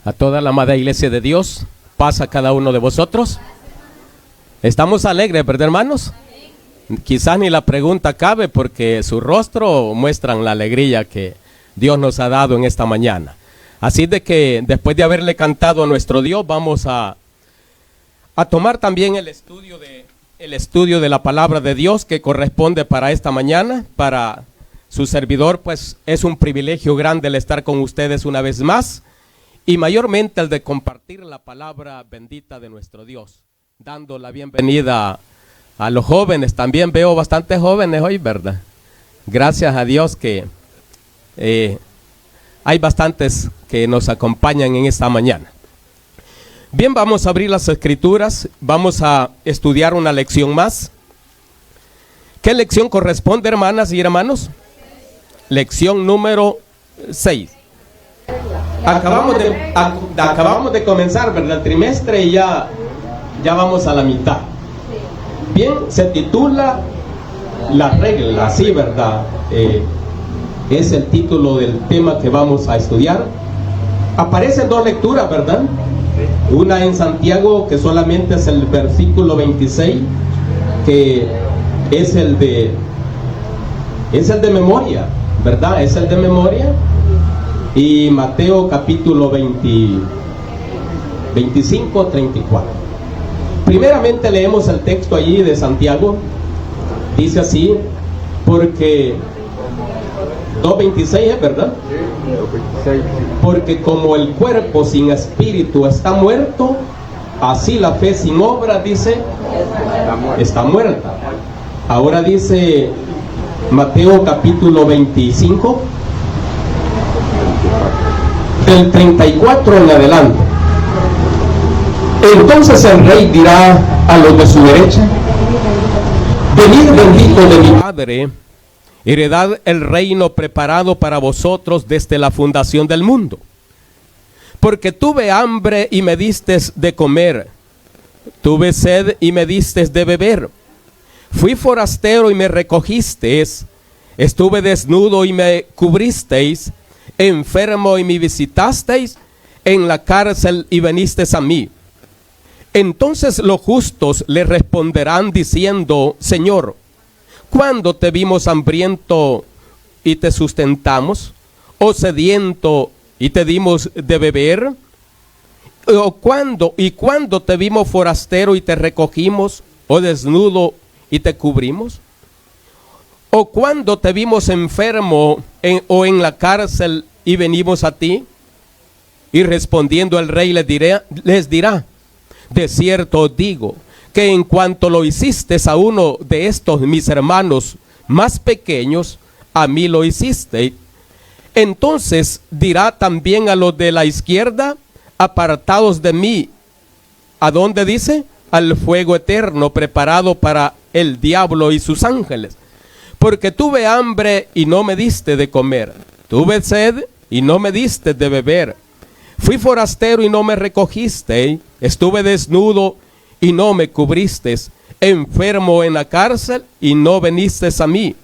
A toda la amada iglesia de Dios, paz a cada uno de vosotros. Estamos alegres, ¿verdad, hermanos? Quizás ni la pregunta cabe porque su rostro muestran la alegría que Dios nos ha dado en esta mañana. Así de que después de haberle cantado a nuestro Dios, vamos a tomar también el estudio de la palabra de Dios que corresponde para esta mañana. Para su servidor, pues es un privilegio grande el estar con ustedes una vez más. Y mayormente el de compartir la palabra bendita de nuestro Dios, dando la bienvenida a los jóvenes. También veo bastantes jóvenes hoy, ¿verdad? Gracias a Dios que hay bastantes que nos acompañan en esta mañana. Bien, vamos a abrir las escrituras, vamos a estudiar una lección más. ¿Qué lección corresponde, hermanas y hermanos? Lección número 6. Acabamos de comenzar, ¿verdad? El trimestre y ya vamos a la mitad. Bien, se titula La regla, sí, ¿verdad? Es el título del tema que vamos a estudiar. Aparecen dos lecturas, ¿verdad? Una en Santiago, que solamente es el versículo 26, que es el de memoria, ¿verdad? Es el de memoria. Y Mateo capítulo 25, 34. Primeramente leemos el texto allí de Santiago. Dice así, porque 2.26 es, ¿verdad? Sí, 2.26. Porque como el cuerpo sin espíritu está muerto, así la fe sin obra, dice, está muerta. Ahora dice Mateo capítulo 25, del 34 en adelante. Entonces el rey dirá a los de su derecha: venid bendito de mi Padre, heredad el reino preparado para vosotros desde la fundación del mundo. Porque tuve hambre y me distes de comer, tuve sed y me distes de beber, fui forastero y me recogisteis, estuve desnudo y me cubristeis, enfermo y me visitasteis, en la cárcel y venisteis a mí. Entonces los justos le responderán diciendo: Señor, ¿cuándo te vimos hambriento y te sustentamos? ¿O sediento y te dimos de beber? ¿O cuándo te vimos forastero y te recogimos? ¿O desnudo y te cubrimos? ¿O cuándo te vimos enfermo o en la cárcel y venimos a ti? Y respondiendo el rey les dirá: de cierto os digo, que en cuanto lo hiciste a uno de estos mis hermanos más pequeños, a mí lo hiciste. Entonces dirá también a los de la izquierda: apartados de mí. ¿A dónde dice? Al fuego eterno preparado para el diablo y sus ángeles. Porque tuve hambre y no me diste de comer, tuve sed y no me diste de beber, fui forastero y no me recogiste, estuve desnudo y no me cubriste, enfermo en la cárcel y no veniste a mí.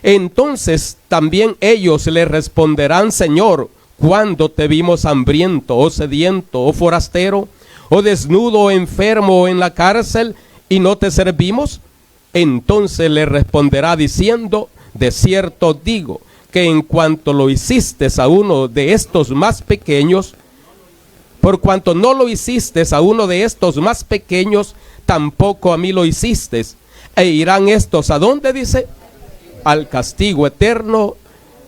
Entonces también ellos le responderán: Señor, ¿cuándo te vimos hambriento, o sediento, o forastero, o desnudo, o enfermo, o en la cárcel, y no te servimos? Entonces le responderá diciendo: de cierto digo, que en cuanto lo hiciste a uno de estos más pequeños, por cuanto no lo hiciste a uno de estos más pequeños, tampoco a mí lo hiciste. E irán estos, ¿a dónde dice? Al castigo eterno,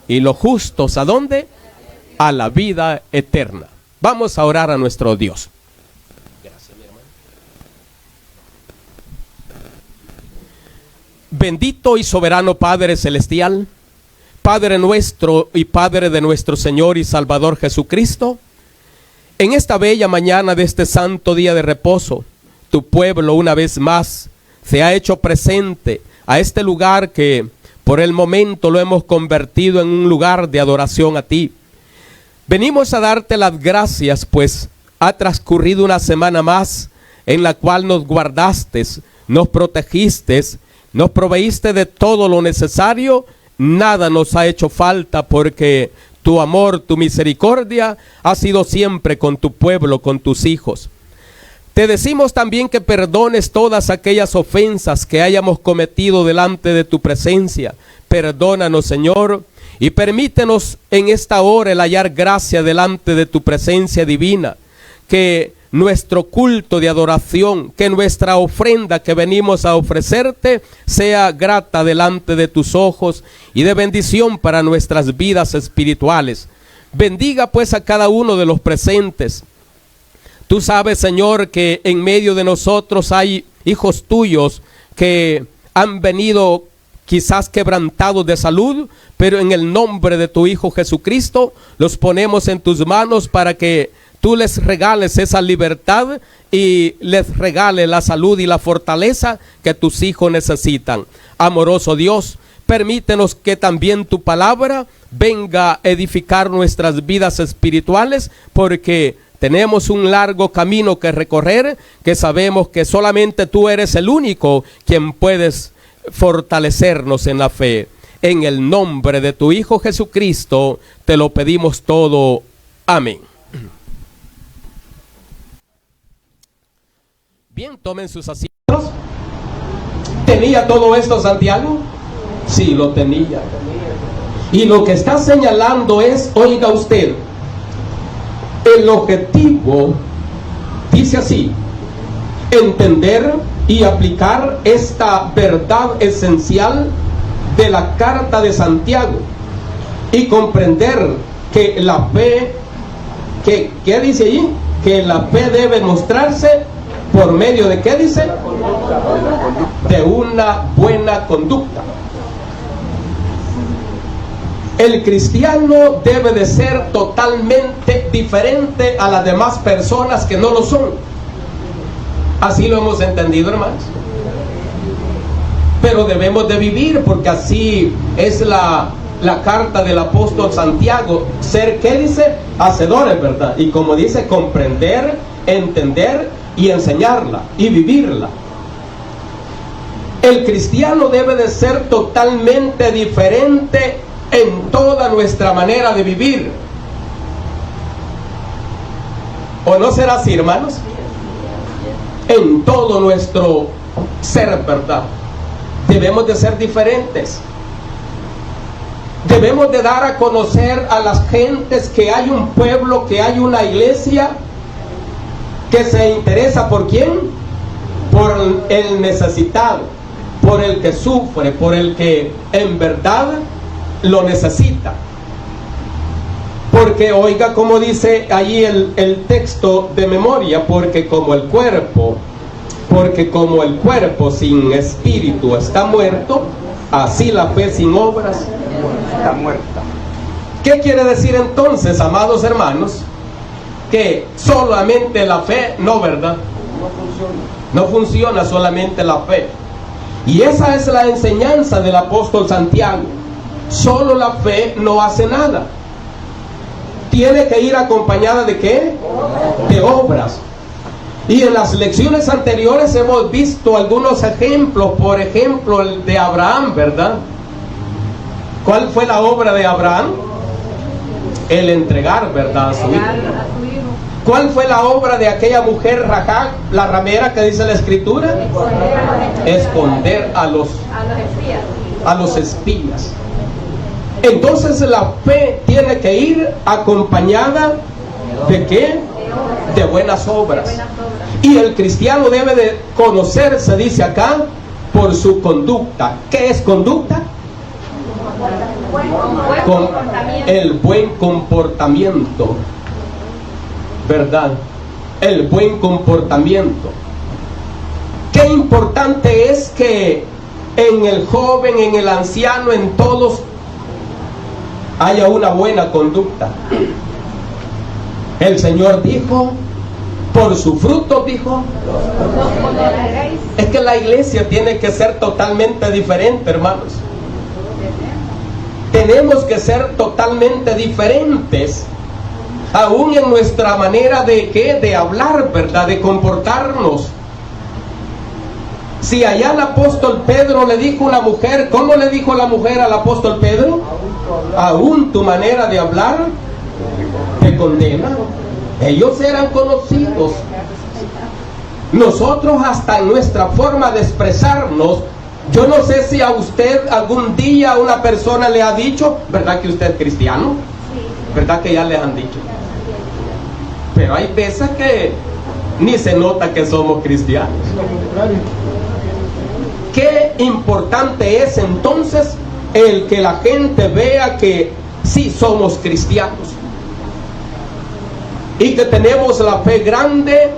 y los justos, ¿a dónde? A la vida eterna. Vamos a orar a nuestro Dios. Gracias, mi hermano. Bendito y soberano Padre celestial, Padre nuestro y Padre de nuestro Señor y Salvador Jesucristo, en esta bella mañana de este santo día de reposo, tu pueblo una vez más se ha hecho presente a este lugar que por el momento lo hemos convertido en un lugar de adoración a ti. Venimos a darte las gracias, pues ha transcurrido una semana más en la cual nos guardaste, nos protegiste, nos proveíste de todo lo necesario, nada nos ha hecho falta porque Tu amor, tu misericordia ha sido siempre con tu pueblo, con tus hijos. Te decimos también que perdones todas aquellas ofensas que hayamos cometido delante de tu presencia. Perdónanos, Señor, y permítenos en esta hora el hallar gracia delante de tu presencia divina. Que nuestro culto de adoración, que nuestra ofrenda que venimos a ofrecerte sea grata delante de tus ojos y de bendición para nuestras vidas espirituales. Bendiga pues a cada uno de los presentes. Tú sabes, Señor, que en medio de nosotros hay hijos tuyos que han venido quizás quebrantados de salud, pero en el nombre de tu Hijo Jesucristo los ponemos en tus manos para que tú les regales esa libertad y les regales la salud y la fortaleza que tus hijos necesitan. Amoroso Dios, permítenos que también tu palabra venga a edificar nuestras vidas espirituales, porque tenemos un largo camino que recorrer, que sabemos que solamente tú eres el único quien puedes fortalecernos en la fe. En el nombre de tu Hijo Jesucristo te lo pedimos todo. Amén. Bien, tomen sus asientos. ¿Tenía todo esto Santiago? Sí, lo tenía. Y lo que está señalando es, oiga usted, el objetivo, dice así: entender y aplicar esta verdad esencial de la carta de Santiago y comprender que la fe, ¿qué dice allí? Que la fe debe mostrarse por medio de, ¿qué dice? De una buena conducta. El cristiano debe de ser totalmente diferente a las demás personas que no lo son. Así lo hemos entendido, hermanos. Pero debemos de vivir, porque así es la carta del apóstol Santiago. Ser, ¿qué dice? Hacedores, ¿verdad? Y como dice, comprender, entender y enseñarla y vivirla. El cristiano debe de ser totalmente diferente en toda nuestra manera de vivir. ¿O no será así, hermanos? En todo nuestro ser, ¿verdad? Debemos de ser diferentes. Debemos de dar a conocer a las gentes que hay un pueblo, que hay una iglesia que se interesa ¿por quién? Por el necesitado, por el que sufre, por el que en verdad lo necesita. Porque oiga como dice allí el texto de memoria, porque como el cuerpo sin espíritu está muerto, así la fe sin obras está muerta. ¿Qué quiere decir entonces, amados hermanos? Que solamente la fe, no, ¿verdad? No funciona solamente la fe. Y esa es la enseñanza del apóstol Santiago. Solo la fe no hace nada. Tiene que ir acompañada ¿de qué? De obras. Y en las lecciones anteriores hemos visto algunos ejemplos. Por ejemplo, el de Abraham, ¿verdad? ¿Cuál fue la obra de Abraham? El entregar, ¿verdad? A su hijo. ¿Cuál fue la obra de aquella mujer Rahab, la ramera, que dice la escritura? Esconder a los espías. Entonces la fe tiene que ir acompañada ¿de qué? De buenas obras. Y el cristiano debe de conocerse, dice acá, por su conducta. ¿Qué es conducta? Con el buen comportamiento, ¿verdad? El buen comportamiento. Qué importante es que en el joven, en el anciano, en todos haya una buena conducta. El Señor dijo, por su fruto, dijo. Es que la iglesia tiene que ser totalmente diferente, hermanos. Tenemos que ser totalmente diferentes, aún en nuestra manera de ¿qué? De hablar, ¿verdad? De comportarnos. Si allá el apóstol Pedro le dijo a una mujer, ¿cómo le dijo la mujer al apóstol Pedro? Aún tu manera de hablar te condena. Ellos eran conocidos. Nosotros hasta en nuestra forma de expresarnos, yo no sé si a usted algún día una persona le ha dicho, ¿verdad que usted es cristiano? ¿Verdad que ya les han dicho? Pero hay veces que ni se nota que somos cristianos. Qué importante es entonces el que la gente vea que sí somos cristianos y que tenemos la fe grande,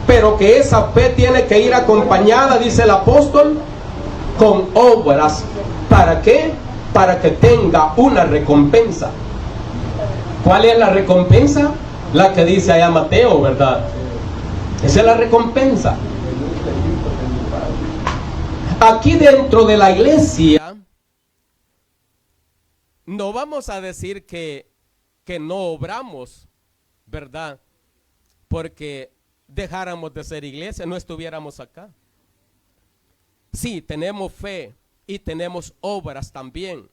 pero que esa fe tiene que ir acompañada, dice el apóstol, con obras. ¿Para qué? Para que tenga una recompensa. ¿Cuál es la recompensa? La que dice allá Mateo, ¿verdad? Esa es la recompensa. Aquí dentro de la iglesia no vamos a decir que no obramos, ¿verdad? Porque dejáramos de ser iglesia, no estuviéramos acá. Sí, tenemos fe y tenemos obras también.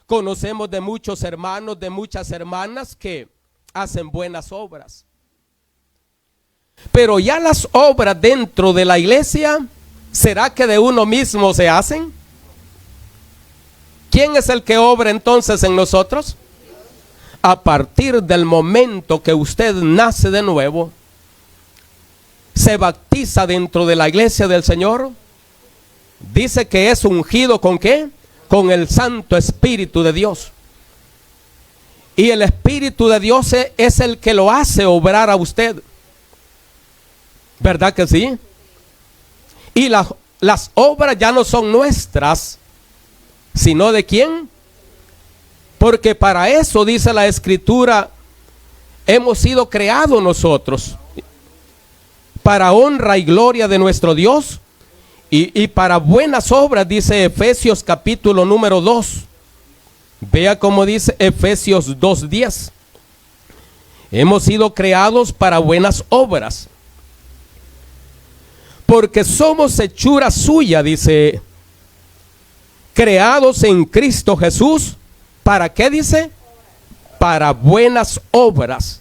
Conocemos de muchos hermanos, de muchas hermanas que hacen buenas obras. Pero ya las obras dentro de la iglesia, ¿será que de uno mismo se hacen? ¿Quién es el que obra entonces en nosotros? A partir del momento que usted nace de nuevo, se bautiza dentro de la iglesia del Señor, dice que es ungido ¿con qué? Con el Santo Espíritu de Dios. Y el Espíritu de Dios es el que lo hace obrar a usted. ¿Verdad que sí? Y las obras ya no son nuestras, sino ¿de quién? Porque para eso, dice la Escritura, hemos sido creados nosotros, para honra y gloria de nuestro Dios, y para buenas obras, dice Efesios capítulo número 2. Vea cómo dice Efesios 2:10. Hemos sido creados para buenas obras, porque somos hechura suya, dice, creados en Cristo Jesús. ¿Para qué dice? Para buenas obras,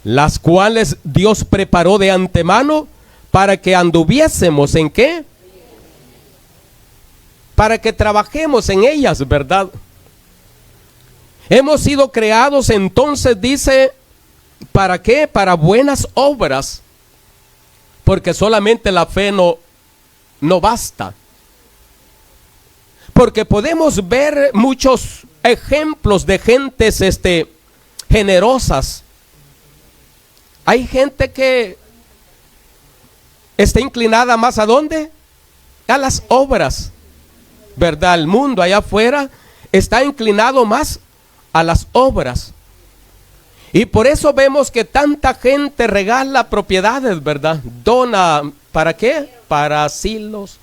las cuales Dios preparó de antemano para que anduviésemos ¿en qué? Para que trabajemos en ellas, ¿verdad? Hemos sido creados entonces, dice, ¿para qué? Para buenas obras. Porque solamente la fe no basta. Porque podemos ver muchos ejemplos de gentes generosas. Hay gente que está inclinada más ¿a dónde? A las obras, ¿verdad? El mundo allá afuera está inclinado más a las obras. Y por eso vemos que tanta gente regala propiedades, ¿verdad? Dona, ¿para qué? Para asilos,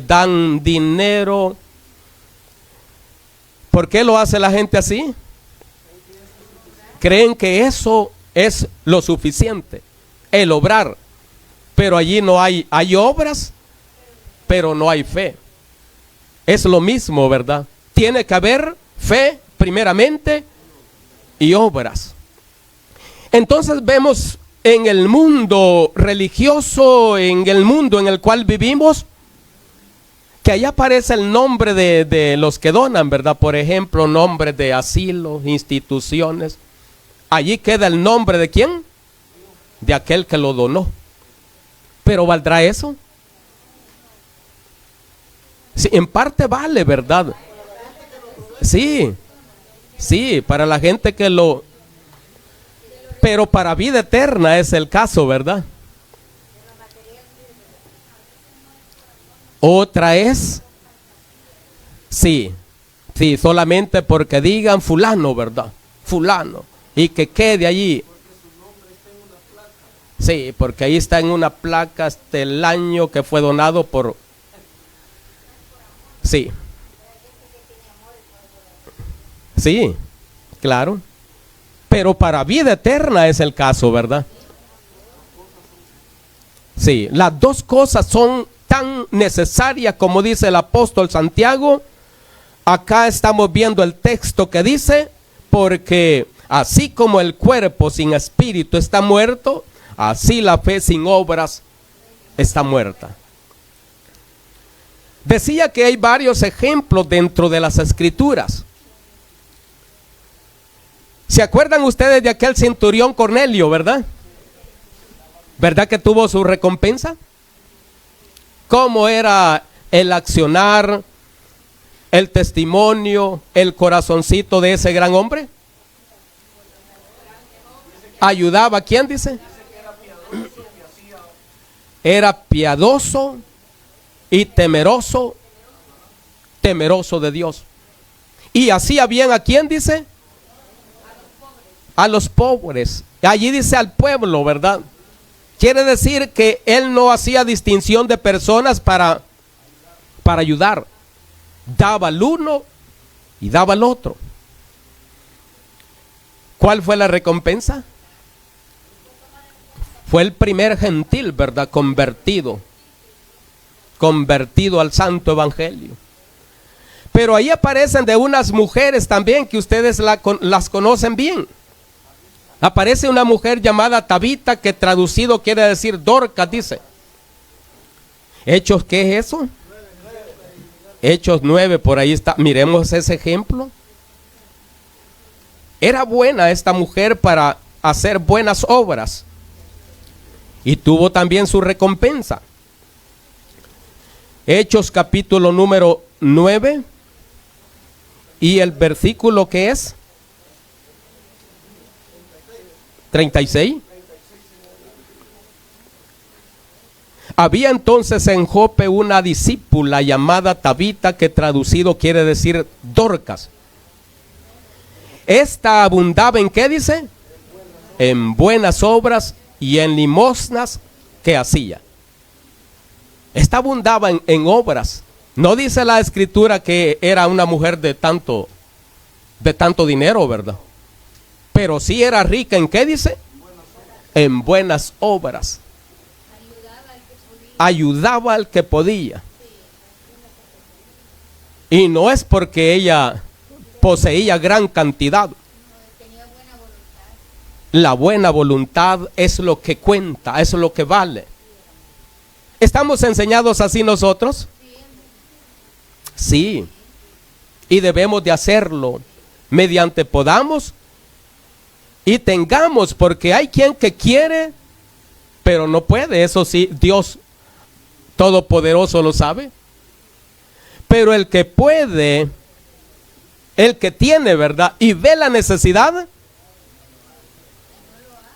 dan dinero. ¿Por qué lo hace la gente así? Creen que eso es lo suficiente, el obrar. Pero allí no hay obras, pero no hay fe. Es lo mismo, ¿verdad? Tiene que haber fe primeramente y obras. Entonces vemos en el mundo religioso, en el mundo en el cual vivimos, que allá aparece el nombre de los que donan, ¿verdad? Por ejemplo, nombres de asilos, instituciones. Allí queda el nombre ¿de quién? De aquel que lo donó. ¿Pero valdrá eso? Sí, en parte vale, ¿verdad? Sí, para la gente que lo... Pero para vida eterna es el caso, ¿verdad? Otra es, sí, solamente porque digan fulano, ¿verdad? Fulano, y que quede allí. Sí, porque ahí está en una placa hasta el año que fue donado por... Sí. Sí, claro. Pero para vida eterna es el caso, ¿verdad? Sí, las dos cosas son tan necesaria como dice el apóstol Santiago. Acá estamos viendo el texto que dice, porque así como el cuerpo sin espíritu está muerto, así la fe sin obras está muerta. Decía que hay varios ejemplos dentro de las escrituras. ¿Se acuerdan ustedes de aquel centurión Cornelio, verdad? ¿Verdad que tuvo su recompensa? ¿Cómo era el accionar, el testimonio, el corazoncito de ese gran hombre? ¿Ayudaba a quién, dice? Era piadoso y temeroso de Dios. ¿Y hacía bien a quién, dice? A los pobres. Allí dice al pueblo, ¿verdad? Quiere decir que él no hacía distinción de personas para ayudar. Daba al uno y daba al otro. ¿Cuál fue la recompensa? Fue el primer gentil, ¿verdad? Convertido al santo evangelio. Pero ahí aparecen de unas mujeres también que ustedes las conocen bien. Aparece una mujer llamada Tabita, que traducido quiere decir Dorcas, dice. ¿Hechos qué es eso? Hechos 9, por ahí está. Miremos ese ejemplo. Era buena esta mujer para hacer buenas obras. Y tuvo también su recompensa. Hechos capítulo número 9. Y el versículo que es 36. Había entonces en Jope una discípula llamada Tabita, que traducido quiere decir Dorcas. Esta abundaba en ¿qué dice? En buenas obras y en limosnas que hacía. Esta abundaba en obras. No dice la escritura que era una mujer de tanto dinero, ¿verdad? Pero sí era rica en ¿qué dice? En buenas obras. Ayudaba al que podía. Y no es porque ella poseía gran cantidad. La buena voluntad es lo que cuenta, es lo que vale. ¿Estamos enseñados así nosotros? Sí. Y debemos de hacerlo mediante podamos y tengamos, porque hay quien que quiere, pero no puede. Eso sí, Dios Todopoderoso lo sabe. Pero el que puede, el que tiene, ¿verdad? Y ve la necesidad,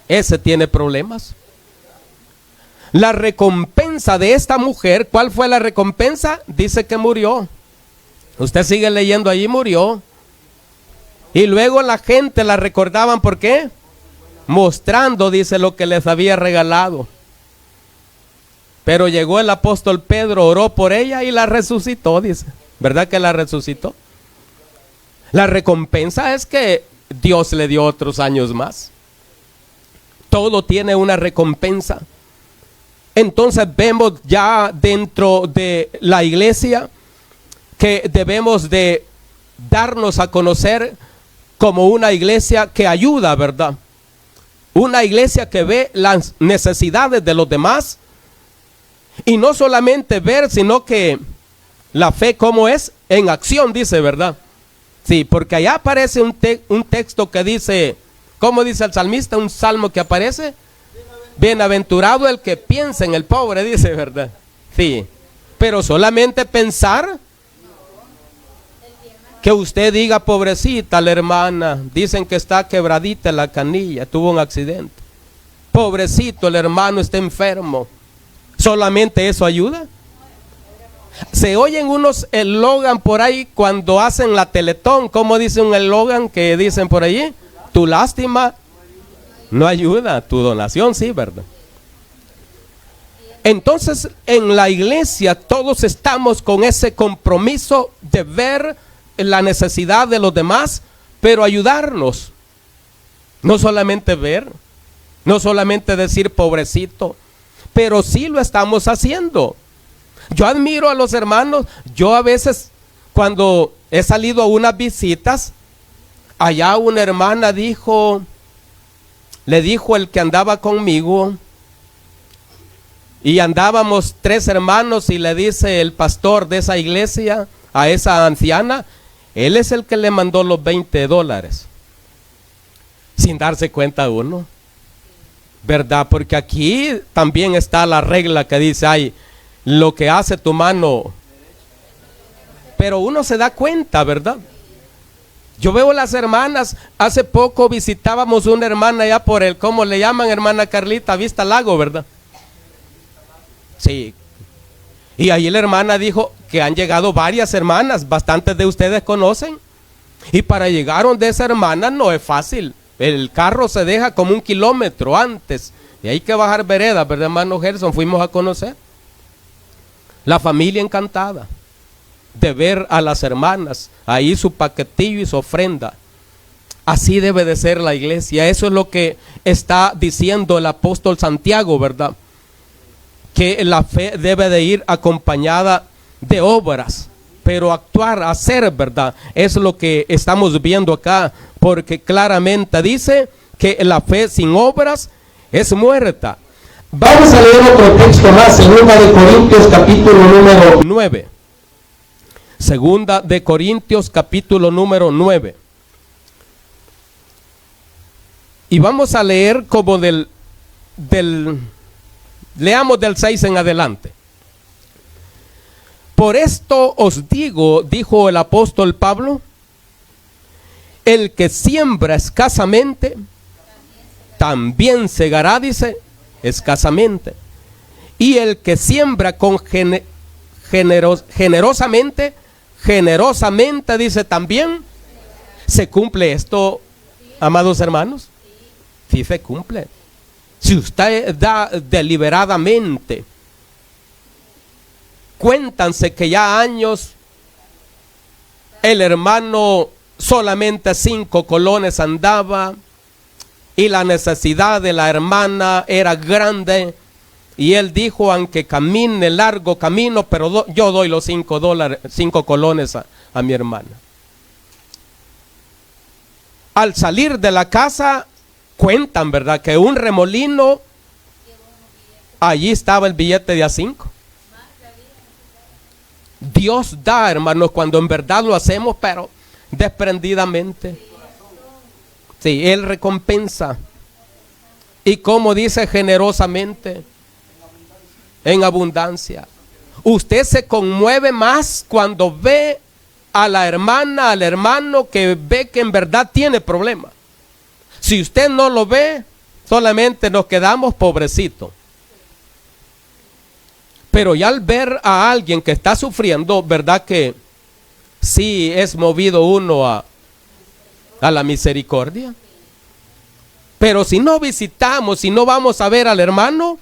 ese tiene problemas. La recompensa de esta mujer, ¿cuál fue la recompensa? Dice que murió. Usted sigue leyendo allí, murió. Y luego la gente la recordaban, ¿por qué? Mostrando, dice, lo que les había regalado. Pero llegó el apóstol Pedro, oró por ella y la resucitó, dice. ¿Verdad que la resucitó? La recompensa es que Dios le dio otros años más. Todo tiene una recompensa. Entonces vemos ya dentro de la iglesia que debemos de darnos a conocer como una iglesia que ayuda, ¿verdad? Una iglesia que ve las necesidades de los demás. Y no solamente ver, sino que la fe como es en acción, dice, ¿verdad? Sí, porque allá aparece un texto que dice, ¿cómo dice el salmista? Un salmo que aparece. Bienaventurado el que piensa en el pobre, dice, ¿verdad? Sí, pero solamente pensar, que usted diga, pobrecita la hermana, dicen que está quebradita la canilla, tuvo un accidente. Pobrecito, el hermano está enfermo. ¿Solamente eso ayuda? Se oyen unos eslogan por ahí cuando hacen la Teletón. ¿Cómo dice un eslogan que dicen por allí? Tu lástima no ayuda, tu donación sí, ¿verdad? Entonces en la iglesia todos estamos con ese compromiso de ver la necesidad de los demás, pero ayudarnos. No solamente ver, no solamente decir pobrecito, pero sí lo estamos haciendo. Yo admiro a los hermanos. Yo a veces, cuando he salido a unas visitas, allá una hermana le dijo el que andaba conmigo, y andábamos 3 hermanos, y le dice el pastor de esa iglesia a esa anciana, él es el que le mandó los $20, sin darse cuenta uno, ¿verdad? Porque aquí también está la regla que dice, ay, lo que hace tu mano, pero uno se da cuenta, ¿verdad? Yo veo las hermanas. Hace poco visitábamos una hermana allá por el, ¿cómo le llaman, hermana Carlita? Vista Lago, ¿verdad? Sí. Y ahí la hermana dijo que han llegado varias hermanas, bastantes de ustedes conocen. Y para llegar donde esa hermana no es fácil. El carro se deja como 1 kilómetro antes. Y hay que bajar veredas, ¿verdad, hermano Gerson? Fuimos a conocer. La familia encantada de ver a las hermanas, ahí su paquetillo y su ofrenda. Así debe de ser la iglesia. Eso es lo que está diciendo el apóstol Santiago, ¿verdad? Que la fe debe de ir acompañada de obras, pero actuar, hacer, ¿verdad? Es lo que estamos viendo acá, porque claramente dice que la fe sin obras es muerta. Vamos a leer otro texto más, 2 de Corintios capítulo número 9. 2 de Corintios capítulo número 9. Y vamos a leer como leamos del 6 en adelante. Por esto os digo, dijo el apóstol Pablo, el que siembra escasamente, también segará, dice, escasamente. Y el que siembra con generosamente, dice, también se cumple esto, amados hermanos. Sí se cumple. Si usted da deliberadamente, cuéntanse que ya años el hermano solamente 5 colones andaba y la necesidad de la hermana era grande, y él dijo, aunque camine largo camino, pero yo doy los 5 colones a mi hermana. Al salir de la casa cuentan, ¿verdad?, que un remolino, allí estaba el billete de A5. Dios da, hermanos, cuando en verdad lo hacemos, pero desprendidamente. Sí, Él recompensa. Y como dice, generosamente, en abundancia. Usted se conmueve más cuando ve a la hermana, al hermano que ve que en verdad tiene problemas. Si usted no lo ve, solamente nos quedamos pobrecitos. Pero ya al ver a alguien que está sufriendo, ¿verdad que sí es movido uno a la misericordia? Pero si no visitamos, si no vamos a ver al hermano,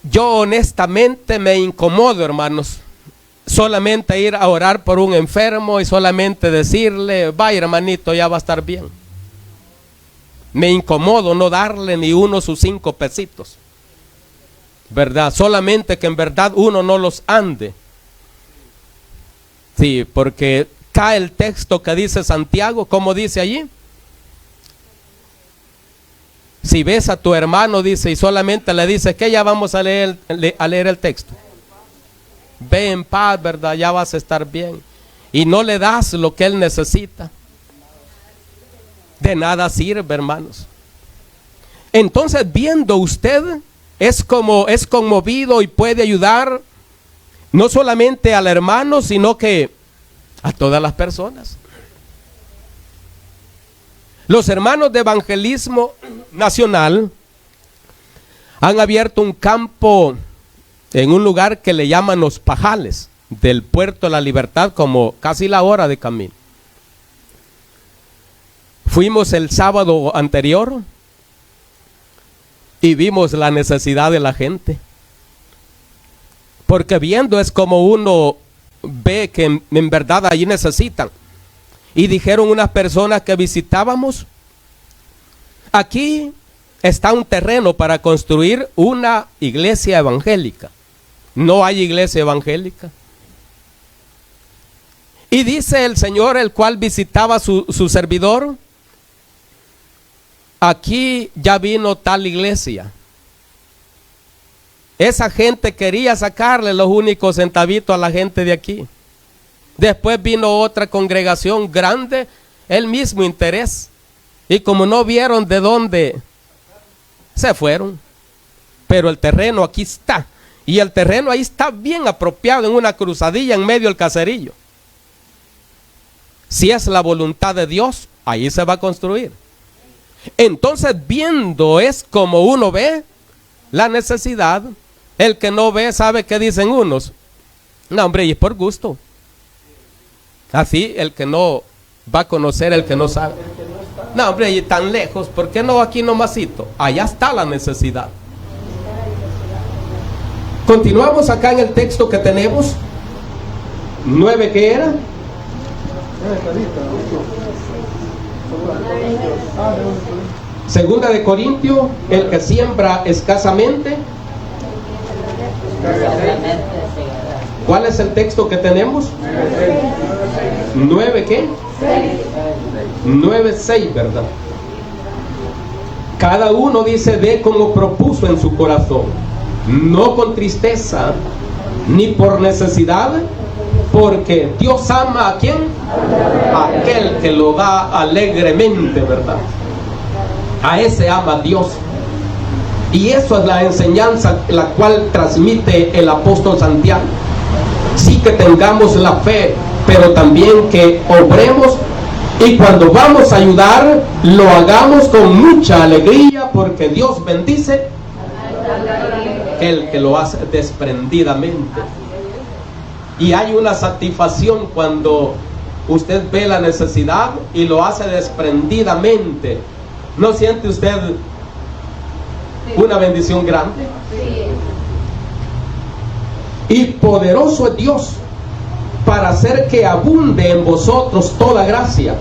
yo honestamente me incomodo, hermanos. Solamente ir a orar por un enfermo y solamente decirle, vaya hermanito, ya va a estar bien. Me incomodo no darle ni uno sus 5 pesitos, ¿verdad? Solamente que en verdad uno no los ande. Sí, porque cae el texto que dice Santiago, como dice allí. Si ves a tu hermano, dice, y solamente le dices que ya vamos a leer el texto. Ve en paz, ¿verdad? Ya vas a estar bien. Y no le das lo que él necesita. De nada sirve, hermanos. Entonces, viendo usted, es conmovido y puede ayudar no solamente al hermano, sino que a todas las personas. Los hermanos de Evangelismo Nacional han abierto un campo en un lugar que le llaman Los Pajales, del Puerto de la Libertad, como casi la hora de camino. Fuimos el sábado anterior y vimos la necesidad de la gente, porque viendo es como uno ve que en verdad allí necesitan. Y dijeron unas personas que visitábamos, aquí está un terreno para construir una iglesia evangélica. No hay iglesia evangélica. Y dice el Señor, el cual visitaba su servidor: aquí ya vino tal iglesia. Esa gente quería sacarle los únicos centavitos a la gente de aquí. Después vino otra congregación grande, el mismo interés. Y como no vieron de dónde, se fueron. Pero el terreno aquí está. Y el terreno ahí está bien apropiado en una cruzadilla en medio del caserillo. Si es la voluntad de Dios, ahí se va a construir. Entonces, viendo es como uno ve la necesidad. El que no ve sabe qué dicen unos. No, hombre, y es por gusto. Así el que no va a conocer el que no sabe. No, hombre, y tan lejos, ¿por qué no aquí nomasito? Allá está la necesidad. Continuamos acá en el texto que tenemos. 9, ¿qué era? Segunda de Corintios, el que siembra escasamente. ¿Cuál es el texto que tenemos? 9, ¿qué? 9:6, ¿verdad? Cada uno dice de como propuso en su corazón, no con tristeza ni por necesidad, porque Dios ama ¿a quién? A aquel que lo da alegremente, ¿verdad? A ese ama Dios. Y eso es la enseñanza la cual transmite el apóstol Santiago. Sí, que tengamos la fe, pero también que obremos, y cuando vamos a ayudar, lo hagamos con mucha alegría, porque Dios bendice el que lo hace desprendidamente. Y hay una satisfacción cuando usted ve la necesidad y lo hace desprendidamente. ¿No siente usted una bendición grande? Y poderoso es Dios para hacer que abunde en vosotros toda gracia,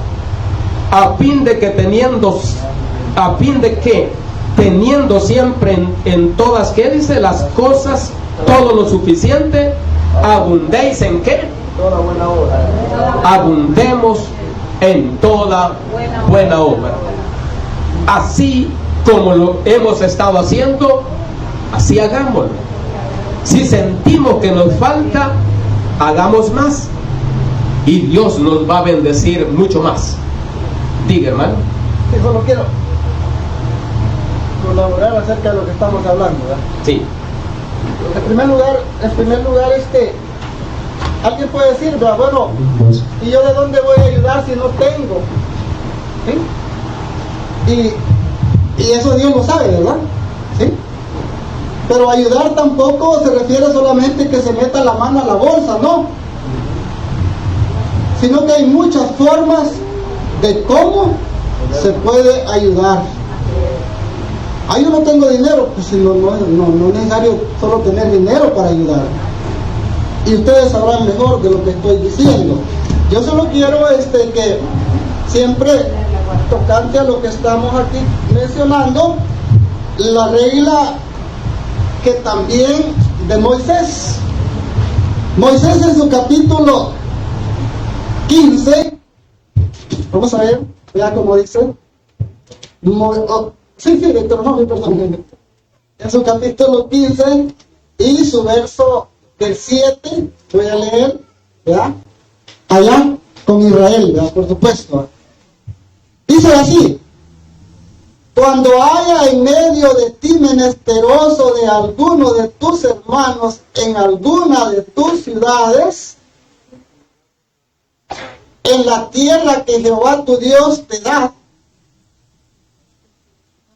a fin de que teniendo siempre en todas, ¿qué dice? Las cosas, todo lo suficiente, abundéis en ¿qué? Toda buena obra. Abundemos en toda buena obra. Así como lo hemos estado haciendo, así hagámoslo. Si sentimos que nos falta, hagamos más, y Dios nos va a bendecir mucho más. Diga, hermano. Sí, solo quiero colaborar acerca de lo que estamos hablando, ¿verdad? Sí. En primer lugar, alguien puede decir, ¿verdad? Bueno, ¿y yo de dónde voy a ayudar si no tengo? ¿Sí? Y eso Dios lo sabe, ¿verdad? ¿Sí? Pero ayudar tampoco se refiere solamente que se meta la mano a la bolsa, no. Sino que hay muchas formas de cómo se puede ayudar. Yo no tengo dinero, pues no es necesario solo tener dinero para ayudar. Y ustedes sabrán mejor de lo que estoy diciendo. Yo solo quiero que siempre, tocante a lo que estamos aquí mencionando, la regla que también de Moisés. Moisés en su capítulo 15, vamos a ver, vea cómo dice. Deuteronomio, perdón. En su capítulo 15 y su verso del 7, voy a leer, ¿verdad? Allá con Israel, ¿verdad? Por supuesto. Dice así: cuando haya en medio de ti menesteroso de alguno de tus hermanos en alguna de tus ciudades, en la tierra que Jehová tu Dios te da,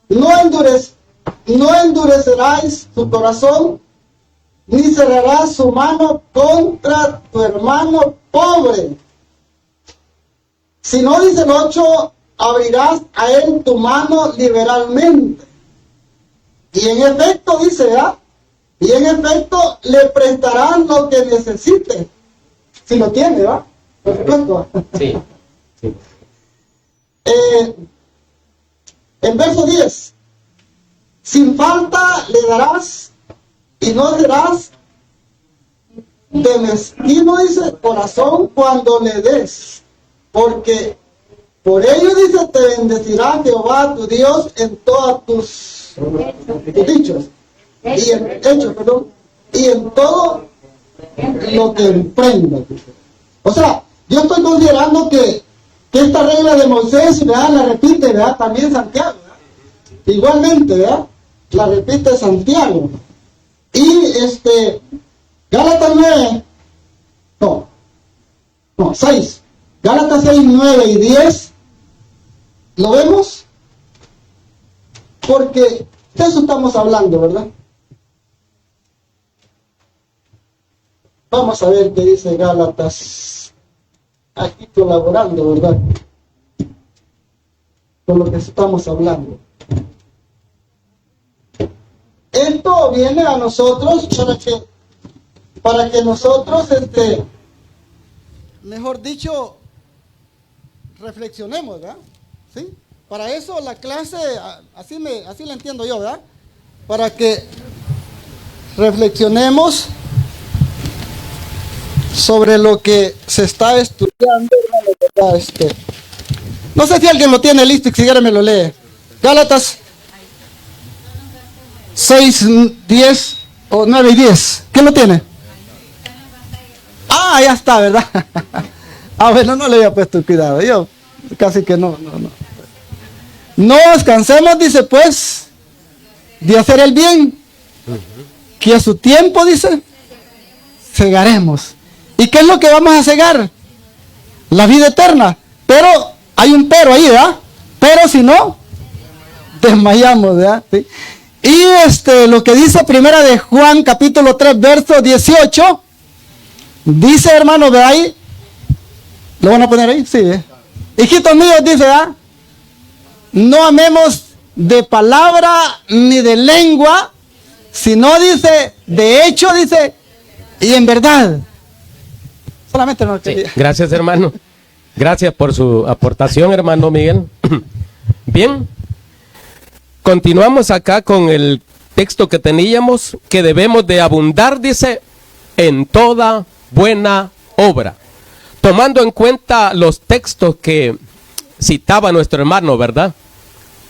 no endureceráis tu corazón, ni cerrarás su mano contra tu hermano pobre. Si no, dice el 8, abrirás a él tu mano liberalmente. Y en efecto, dice, ¿verdad? Y en efecto le prestarás lo que necesite. Si lo tiene, ¿verdad? Por supuesto. Sí. En verso 10, sin falta le darás y no serás de mezquino, dice, corazón cuando le des, porque por ello, dice, te bendecirá Jehová tu Dios en todas tus dichos y en hechos, perdón, y en todo lo que emprendas. O sea, yo estoy considerando que esta regla de Moisés, ¿verdad?, la repite, ¿verdad?, también Santiago, ¿verdad? Igualmente, ¿verdad?, la repite Santiago. Y Gálatas 9, no, 6, Gálatas 6, 9 y 10, ¿lo vemos? Porque de eso estamos hablando, ¿verdad? Vamos a ver qué dice Gálatas, aquí colaborando, ¿verdad?, con lo que estamos hablando. Esto viene a nosotros para que nosotros, mejor dicho, reflexionemos, ¿verdad? ¿Sí? Para eso la clase, así la entiendo yo, ¿verdad? Para que reflexionemos sobre lo que se está estudiando, ¿verdad? No sé si alguien lo tiene listo y si quiere me lo lee. Gálatas 6, 10 o 9 y 10. ¿Quién lo tiene? Ah, ya está, ¿verdad? Bueno, no le había puesto cuidado. Yo casi que no. No nos cansemos, dice, pues, de hacer el bien, que a su tiempo, dice, segaremos. ¿Y qué es lo que vamos a segar? La vida eterna. Pero hay un pero ahí, ¿verdad? Pero si no, desmayamos, ¿verdad? ¿Sí? Y lo que dice primera de Juan, capítulo 3, verso 18, dice, hermano, de ahí, ¿lo van a poner ahí? Sí, hijitos míos, dice, ¿verdad?, no amemos de palabra ni de lengua, sino, dice, de hecho, dice, y en verdad. Solamente no sí, gracias, hermano. Gracias por su aportación, hermano Miguel. Bien, continuamos acá con el texto que teníamos, que debemos de abundar, dice, en toda buena obra. Tomando en cuenta los textos que citaba nuestro hermano, ¿verdad?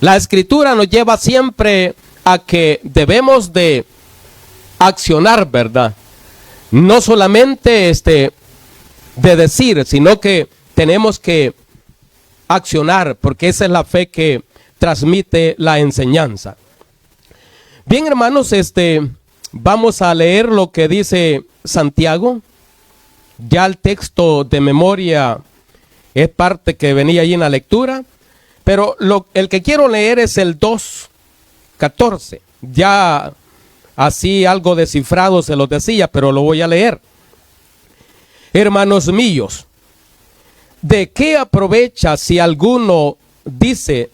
La escritura nos lleva siempre a que debemos de accionar, ¿verdad? No solamente de decir, sino que tenemos que accionar, porque esa es la fe que transmite la enseñanza. Bien, hermanos, vamos a leer lo que dice Santiago. Ya el texto de memoria es parte que venía allí en la lectura, pero el que quiero leer es el 2:14. Ya así algo descifrado se los decía, pero lo voy a leer. Hermanos míos, ¿de qué aprovecha si alguno dice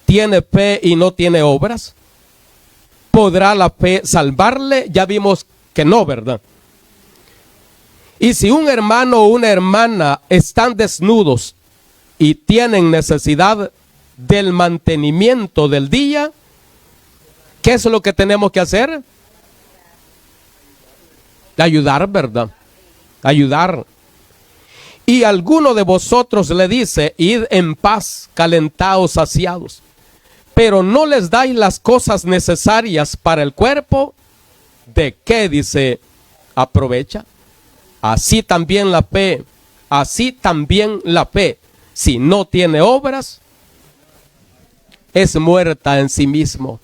tiene fe y no tiene obras? ¿Podrá la fe salvarle? Ya vimos que no, ¿verdad? Y si un hermano o una hermana están desnudos y tienen necesidad del mantenimiento del día, ¿qué es lo que tenemos que hacer? Ayudar, ¿verdad? Ayudar. Y alguno de vosotros le dice, id en paz, calentaos, saciados, pero no les dais las cosas necesarias para el cuerpo, ¿de qué, dice, aprovecha? Así también la fe, si no tiene obras, es muerta en sí mismo.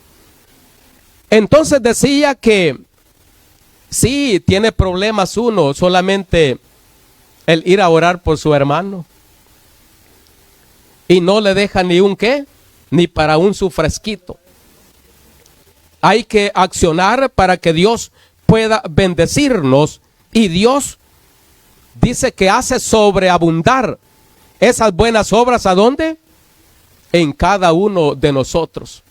Entonces decía que sí, tiene problemas uno, solamente el ir a orar por su hermano. Y no le deja ni un qué, ni para un su fresquito. Hay que accionar para que Dios pueda bendecirnos. Y Dios dice que hace sobreabundar esas buenas obras, ¿a dónde? En cada uno de nosotros.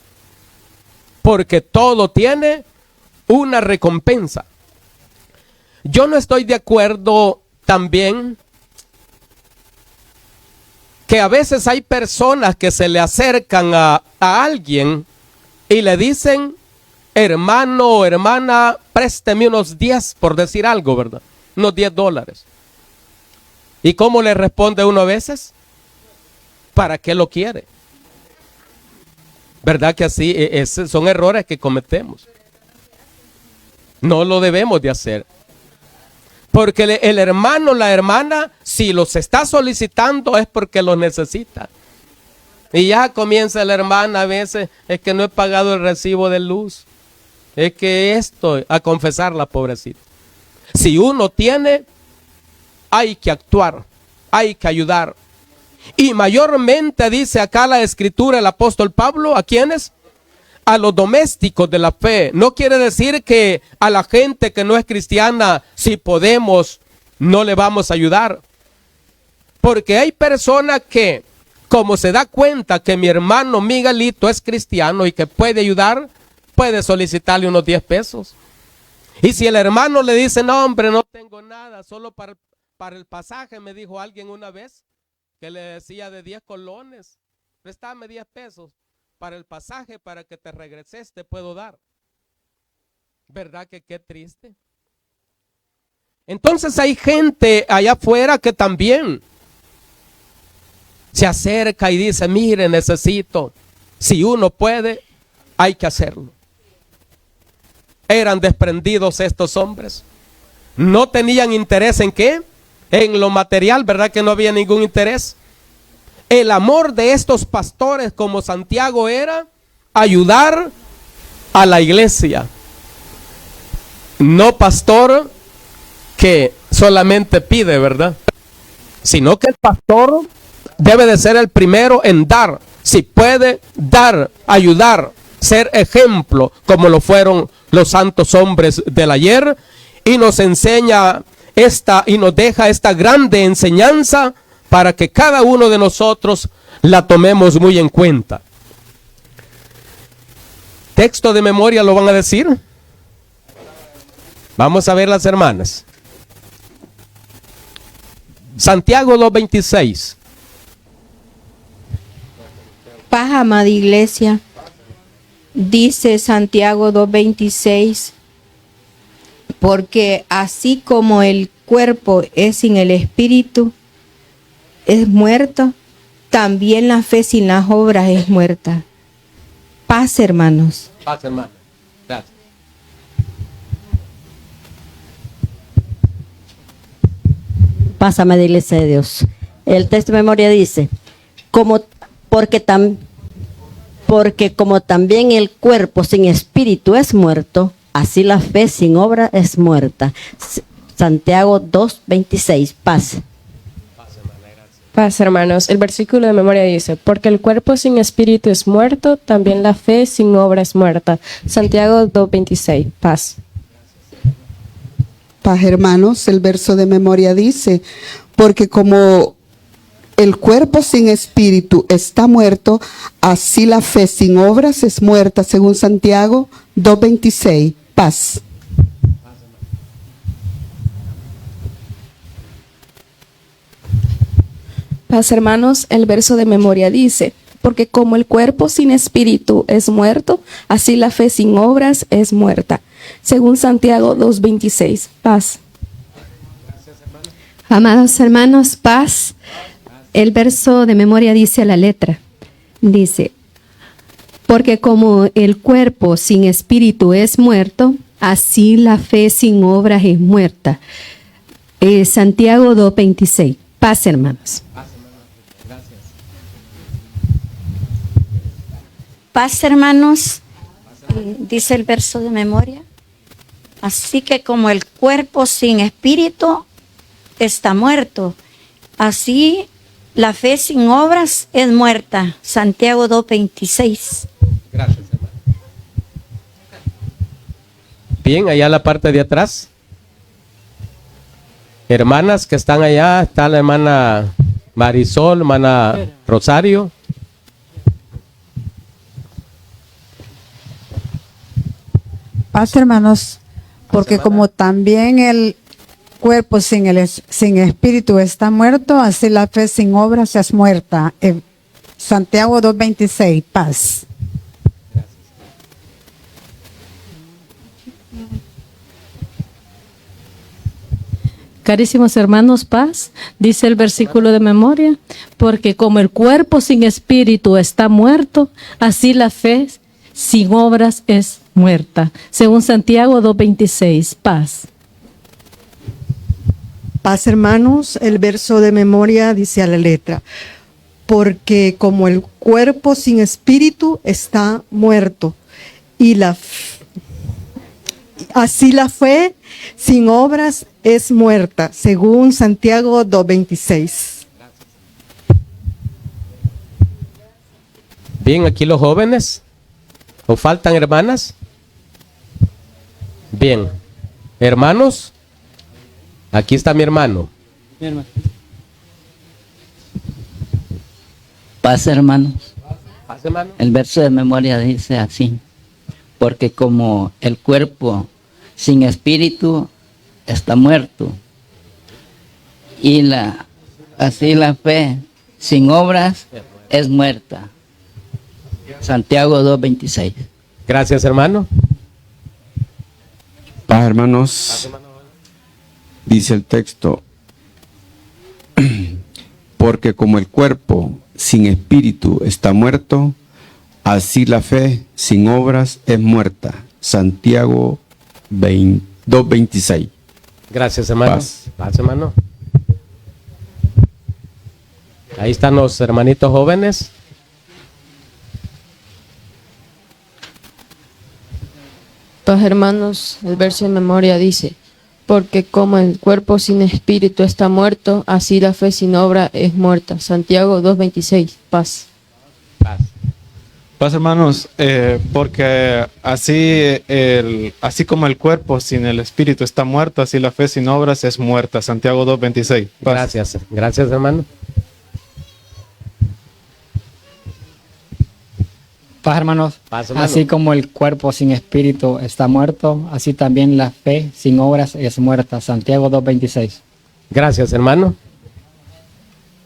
Porque todo tiene una recompensa. Yo no estoy de acuerdo también que a veces hay personas que se le acercan a alguien y le dicen hermano o hermana, présteme unos 10, por decir algo, ¿verdad? Unos $10. ¿Y cómo le responde uno a veces? ¿Para qué lo quiere? ¿Verdad que así? Son errores que cometemos. No lo debemos de hacer. Porque el hermano, la hermana, si los está solicitando es porque los necesita. Y ya comienza la hermana a veces, es que no he pagado el recibo de luz. Es que esto, a confesar la pobrecita. Si uno tiene, hay que actuar, hay que ayudar. Y mayormente dice acá la escritura, el apóstol Pablo, ¿a quiénes? A los domésticos de la fe. No quiere decir que a la gente que no es cristiana, si podemos, no le vamos a ayudar. Porque hay personas que, como se da cuenta que mi hermano Miguelito es cristiano y que puede ayudar, puede solicitarle unos 10 pesos. Y si el hermano le dice, no hombre, no tengo nada, solo para el pasaje, me dijo alguien una vez, que le decía de 10 colones, préstame 10 pesos. Para el pasaje, para que te regreses, te puedo dar. ¿Verdad que qué triste? Entonces hay gente allá afuera que también se acerca y dice, mire, necesito. Si uno puede, hay que hacerlo. Eran desprendidos estos hombres. No tenían interés en qué? En lo material, ¿verdad que no había ningún interés? El amor de estos pastores como Santiago era ayudar a la iglesia. No pastor que solamente pide, ¿verdad? Sino que el pastor debe de ser el primero en dar. Si puede dar, ayudar, ser ejemplo como lo fueron los santos hombres del ayer. Y nos enseña y nos deja esta grande enseñanza para que cada uno de nosotros la tomemos muy en cuenta. Texto de memoria lo van a decir. Vamos a ver las hermanas. Santiago 2:26. Paz, amada iglesia. Dice Santiago 2:26. Porque así como el cuerpo es sin el espíritu, es muerto, también la fe sin las obras es muerta. Paz, hermanos. Paz, hermanos. Gracias. Pásame de iglesia de Dios. El texto de memoria dice, porque como también el cuerpo sin espíritu es muerto, así la fe sin obra es muerta. Santiago 2:26. Paz. Paz, hermanos. El versículo de memoria dice, porque el cuerpo sin espíritu es muerto, también la fe sin obra es muerta. Santiago 2:26. Paz. Paz, hermanos. El verso de memoria dice, porque como el cuerpo sin espíritu está muerto, así la fe sin obras es muerta, según Santiago 2:26. Paz. Paz, hermanos, el verso de memoria dice, porque como el cuerpo sin espíritu es muerto, así la fe sin obras es muerta. Según Santiago 2:26. Paz. Amados hermanos, paz. El verso de memoria dice a la letra. Dice, porque como el cuerpo sin espíritu es muerto, así la fe sin obras es muerta. Santiago 2:26. Paz, hermanos. Paz, hermanos, dice el verso de memoria. Así que como el cuerpo sin espíritu está muerto, así la fe sin obras es muerta. Santiago 2:26. Gracias, hermano. Bien, allá en la parte de atrás. Hermanas que están allá, está la hermana Marisol, hermana Rosario. Paz, hermanos, porque como también el cuerpo sin espíritu está muerto, así la fe sin obras es muerta. Santiago 2:26. Paz. Carísimos hermanos, paz, dice el versículo de memoria, porque como el cuerpo sin espíritu está muerto, así la fe sin obras es muerta. Según Santiago 2:26, paz. Paz, hermanos, el verso de memoria dice a la letra, porque como el cuerpo sin espíritu está muerto, y así la fe sin obras es muerta, según Santiago 2:26. Bien, aquí los jóvenes. ¿O faltan hermanas? Bien. Hermanos, aquí está mi hermano. Mi hermano. Paz, hermanos. Paz, hermano. El verso de memoria dice así, porque como el cuerpo sin espíritu está muerto, y así la fe sin obras es muerta. Santiago 2:26. Gracias, hermano. Paz, hermanos. Dice el texto, porque como el cuerpo sin espíritu está muerto, así la fe sin obras es muerta. Santiago 2:26. Gracias, hermano. Paz, hermano. Ahí están los hermanitos jóvenes. Paz, hermanos, el verso de memoria dice, porque como el cuerpo sin espíritu está muerto, así la fe sin obra es muerta. Santiago 2:26, paz. Paz. Paz, hermanos, porque así como el cuerpo sin el espíritu está muerto, así la fe sin obras es muerta. Santiago 2:26. Paz. Gracias, hermano. Paz, hermanos. Paz, hermano. Así como el cuerpo sin espíritu está muerto, así también la fe sin obras es muerta. Santiago 2:26. Gracias, hermano.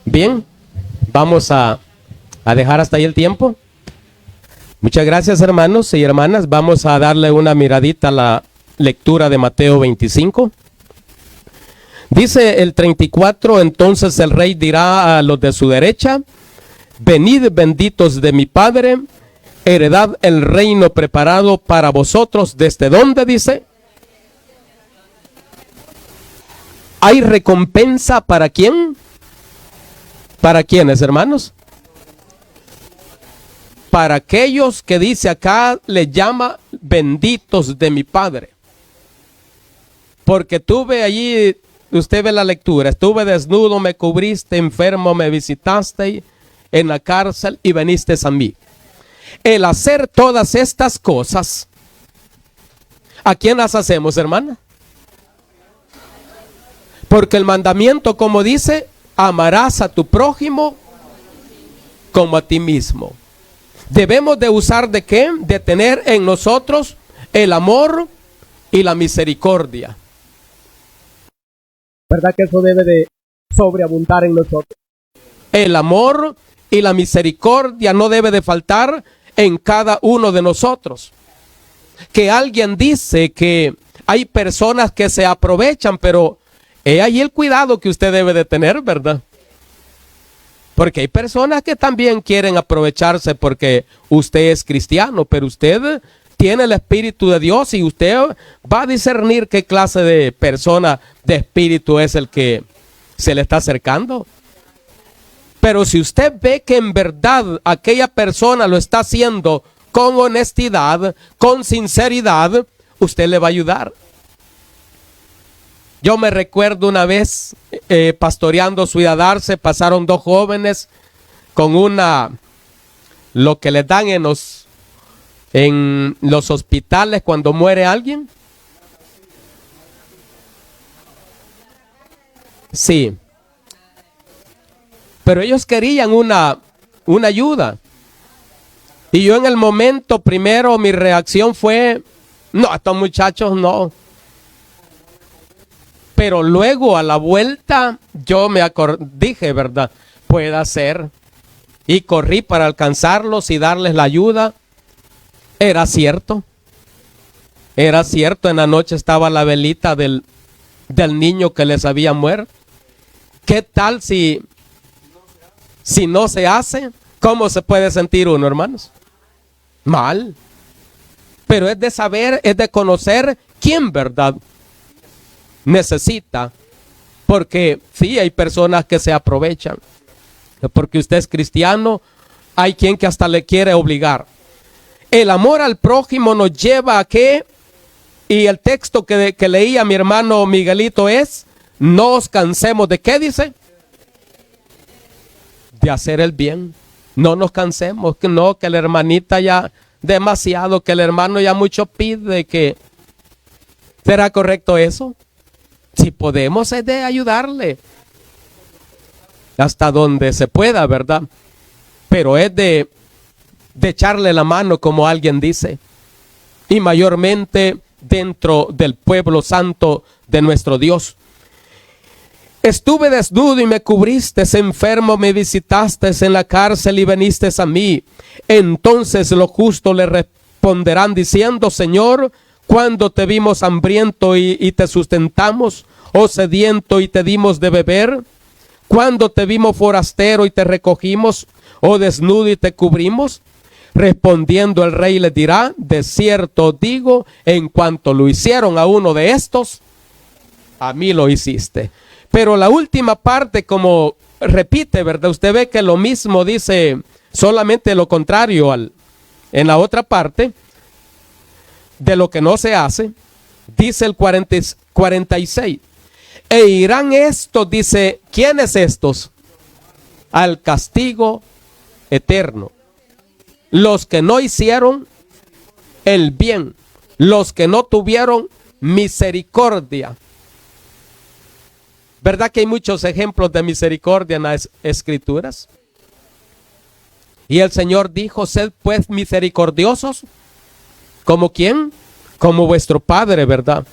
Bien, vamos a dejar hasta ahí el tiempo. Muchas gracias, hermanos y hermanas. Vamos a darle una miradita a la lectura de Mateo 25. Dice el 34, entonces el rey dirá a los de su derecha, venid benditos de mi Padre, heredad el reino preparado para vosotros. ¿Desde dónde dice? ¿Hay recompensa para quién? ¿Para quiénes, hermanos? Para aquellos que dice acá, le llama benditos de mi Padre. Porque tuve allí, usted ve la lectura, estuve desnudo, me cubriste, enfermo, me visitaste, en la cárcel y viniste a mí. El hacer todas estas cosas, ¿a quién las hacemos, hermana? Porque el mandamiento, como dice, amarás a tu prójimo como a ti mismo. Debemos de usar ¿de qué? De tener en nosotros el amor y la misericordia. ¿Verdad que eso debe de sobreabundar en nosotros? El amor y la misericordia no debe de faltar en cada uno de nosotros. Que alguien dice que hay personas que se aprovechan, pero he ahí el cuidado que usted debe de tener, ¿verdad? Porque hay personas que también quieren aprovecharse porque usted es cristiano, pero usted tiene el Espíritu de Dios y usted va a discernir qué clase de persona de espíritu es el que se le está acercando. Pero si usted ve que en verdad aquella persona lo está haciendo con honestidad, con sinceridad, usted le va a ayudar. Yo me recuerdo una vez pastoreando Ciudad Arce, pasaron dos jóvenes con lo que les dan en los hospitales cuando muere alguien. Sí. Pero ellos querían una ayuda. Y yo en el momento primero mi reacción fue, no, estos muchachos no. Pero luego a la vuelta yo dije, ¿verdad? Puede ser. Y corrí para alcanzarlos y darles la ayuda. Era cierto. Era cierto, en la noche estaba la velita del del niño que les había muerto? ¿Qué tal si no se hace? ¿Cómo se puede sentir uno, hermanos? Mal. Pero es de saber, es de conocer quién, ¿verdad?, necesita. Porque sí, hay personas que se aprovechan. Porque usted es cristiano, hay quien que hasta le quiere obligar. El amor al prójimo nos lleva a qué, y el texto que leía mi hermano Miguelito es: no os cansemos de ¿qué dice? De hacer el bien. No nos cansemos, que no, que la hermanita ya demasiado, que el hermano ya mucho pide, que ¿será correcto eso? Si podemos, es de ayudarle hasta donde se pueda, ¿verdad? Pero es de echarle la mano, como alguien dice, y mayormente dentro del pueblo santo de nuestro Dios. Estuve desnudo y me cubriste, enfermo me visitaste, en la cárcel y viniste a mí. Entonces los justos le responderán diciendo: Señor, ¿cuándo te vimos hambriento y te sustentamos, o sediento y te dimos de beber? ¿Cuándo te vimos forastero y te recogimos, o desnudo y te cubrimos? Respondiendo el rey les dirá: de cierto digo, en cuanto lo hicieron a uno de estos, a mí lo hiciste. Pero la última parte, como repite, ¿verdad? Usted ve que lo mismo dice, solamente lo contrario en la otra parte, de lo que no se hace. Dice el 46. E irán estos, dice, ¿quiénes estos? Al castigo eterno. Los que no hicieron el bien, los que no tuvieron misericordia. ¿Verdad que hay muchos ejemplos de misericordia en las Escrituras? Y el Señor dijo: sed pues misericordiosos. ¿Como quién? Como vuestro Padre, ¿verdad?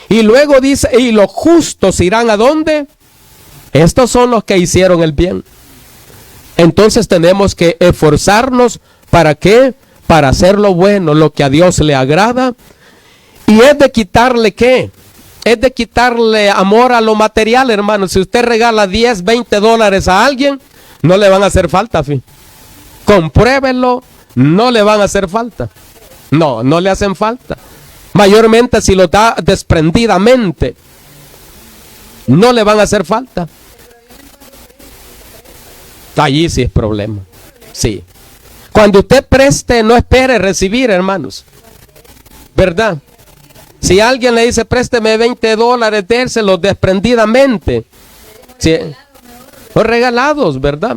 Y luego dice: y los justos irán ¿a dónde? Estos son los que hicieron el bien. Entonces tenemos que esforzarnos. ¿Para qué? Para hacer lo bueno, lo que a Dios le agrada. Y es de quitarle ¿qué? Es de quitarle amor a lo material, hermano. Si usted regala 10, 20 dólares a alguien, no le van a hacer falta, fin. Compruébenlo, no le van a hacer falta. No le hacen falta. Mayormente si lo da desprendidamente, no le van a hacer falta. Allí sí es problema. Sí. Cuando usted preste, no espere recibir, hermanos. ¿Verdad? Si alguien le dice: présteme 20 dólares, dérselos desprendidamente. Sí. O regalados, ¿verdad?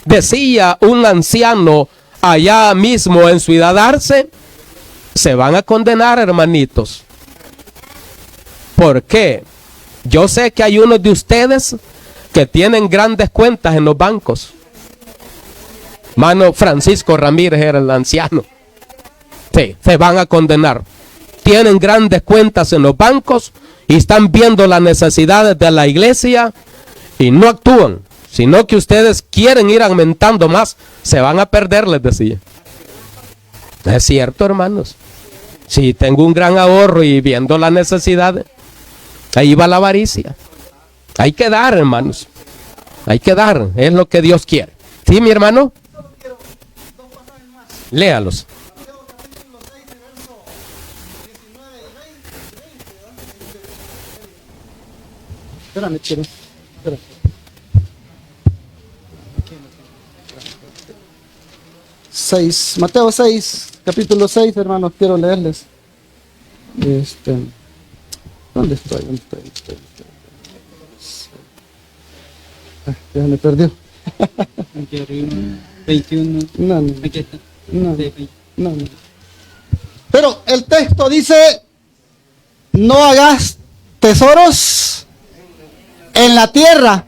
Decía un anciano allá mismo en Ciudad Arce: se van a condenar, hermanitos. ¿Por qué? Yo sé que hay unos de ustedes que tienen grandes cuentas en los bancos. Mano Francisco Ramírez era el anciano. Sí, se van a condenar. Tienen grandes cuentas en los bancos y están viendo las necesidades de la iglesia y no actúan, sino que ustedes quieren ir aumentando más. Se van a perder, les decía. Es cierto, hermanos. Si tengo un gran ahorro y viendo las necesidades, ahí va la avaricia. Hay que dar, hermanos. Hay que dar, es lo que Dios quiere. ¿Sí, mi hermano? Léalos. Espérame. 6, Mateo 6, capítulo 6, hermanos, quiero leerles. ¿Dónde estoy? Ya me perdió. 21. No. Pero el texto dice: no hagas tesoros en la tierra,